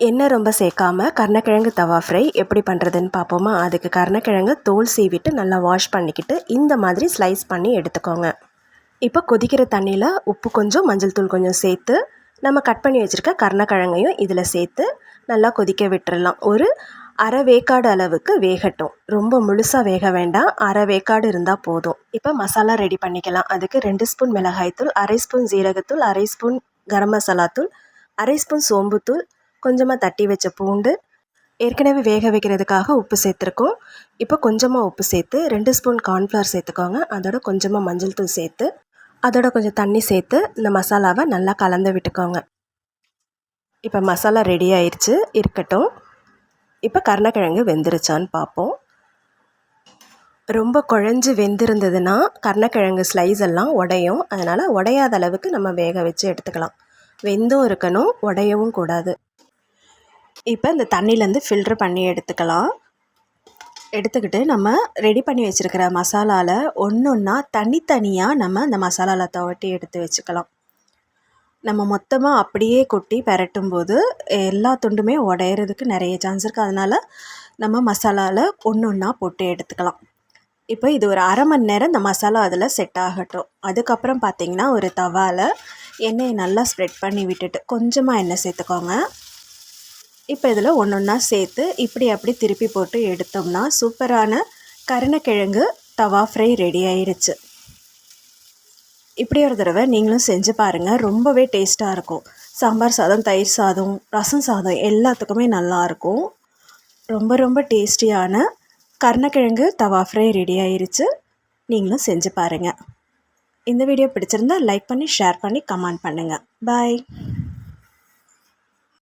எண்ணெய் ரொம்ப சேர்க்காம கருணக்கிழங்கு தவா ஃப்ரை எப்படி பண்ணுறதுன்னு பார்ப்போமா? அதுக்கு கருணக்கிழங்கு தோல் சீவிட்டு நல்லா வாஷ் பண்ணிக்கிட்டு இந்த மாதிரி ஸ்லைஸ் பண்ணி எடுத்துக்கோங்க. இப்போ கொதிக்கிற தண்ணியில் உப்பு கொஞ்சம் மஞ்சள் தூள் கொஞ்சம் சேர்த்து நம்ம கட் பண்ணி வச்சுருக்க கருணக்கிழங்கையும் இதில் சேர்த்து நல்லா கொதிக்க விட்டுறலாம். ஒரு அரை வேக்காடு அளவுக்கு வேகட்டும். ரொம்ப முழுசாக வேக வேண்டாம், அரை வேக்காடு இருந்தால் போதும். இப்போ மசாலா ரெடி பண்ணிக்கலாம். அதுக்கு 2 ஸ்பூன் மிளகாய்த்தூள், அரை ஸ்பூன் ஜீரகத்தூள், அரை ஸ்பூன் கரம் மசாலா தூள், அரை ஸ்பூன் சோம்புத்தூள், கொஞ்சமாக தட்டி வச்ச பூண்டு, ஏற்கனவே வேக வைக்கிறதுக்காக உப்பு சேர்த்துருக்கோம். இப்போ கொஞ்சமாக உப்பு சேர்த்து 2 ஸ்பூன் கார்ன்ஃப்ளவர் சேர்த்துக்கோங்க. அதோட கொஞ்சமாக மஞ்சள் தூள் சேர்த்து அதோட கொஞ்சம் தண்ணி சேர்த்து இந்த மசாலாவை நல்லா கலந்து விட்டுக்கோங்க. இப்போ மசாலா ரெடி ஆயிடுச்சு, இருக்கட்டும். இப்போ கருணக்கிழங்கு வெந்துருச்சான்னு பார்ப்போம். ரொம்ப குழஞ்சி வெந்திருந்ததுன்னா கருணக்கிழங்கு ஸ்லைஸ் எல்லாம் உடையும். அதனால் உடையாத அளவுக்கு நம்ம வேக வச்சு எடுத்துக்கலாம். வெந்தும் இருக்கணும், உடையவும் கூடாது. இப்போ இந்த தண்ணியிலேருந்து ஃபில்ட்ரு பண்ணி எடுத்துக்கலாம். எடுத்துக்கிட்டு நம்ம ரெடி பண்ணி வச்சுருக்கிற மசாலாவில் ஒன்றா தனித்தனியாக நம்ம அந்த மசாலாவில் துவட்டி எடுத்து வச்சுக்கலாம். நம்ம மொத்தமாக அப்படியே கொட்டி பெரட்டும் போது எல்லா துண்டுமே உடையிறதுக்கு நிறைய சான்ஸ் இருக்குது. அதனால் நம்ம மசாலாவில் ஒன்றா போட்டு எடுத்துக்கலாம். இப்போ இது ஒரு அரை மணி நேரம் இந்த மசாலா அதில் செட் ஆகட்டும். அதுக்கப்புறம் பார்த்திங்கன்னா ஒரு தவாவில் எண்ணெயை நல்லா ஸ்ப்ரெட் பண்ணி விட்டுட்டு கொஞ்சமாக எண்ணெய் சேர்த்துக்கோங்க. இப்போ இதில் ஒன்றா சேர்த்து இப்படி அப்படி திருப்பி போட்டு எடுத்தோம்னா சூப்பரான கருணக்கிழங்கு தவா ஃப்ரை ரெடி ஆயிடுச்சு. இப்படி ஒரு தடவை நீங்களும் செஞ்சு பாருங்கள், ரொம்பவே டேஸ்ட்டாக இருக்கும். சாம்பார் சாதம், தயிர் சாதம், ரசம் சாதம் எல்லாத்துக்குமே நல்லாயிருக்கும். ரொம்ப ரொம்ப டேஸ்டியான கருணக்கிழங்கு தவா ஃப்ரை ரெடி ஆயிடுச்சு. நீங்களும் செஞ்சு பாருங்கள். இந்த வீடியோ பிடிச்சிருந்தா லைக் பண்ணி ஷேர் பண்ணி கமெண்ட் பண்ணுங்கள். பாய்.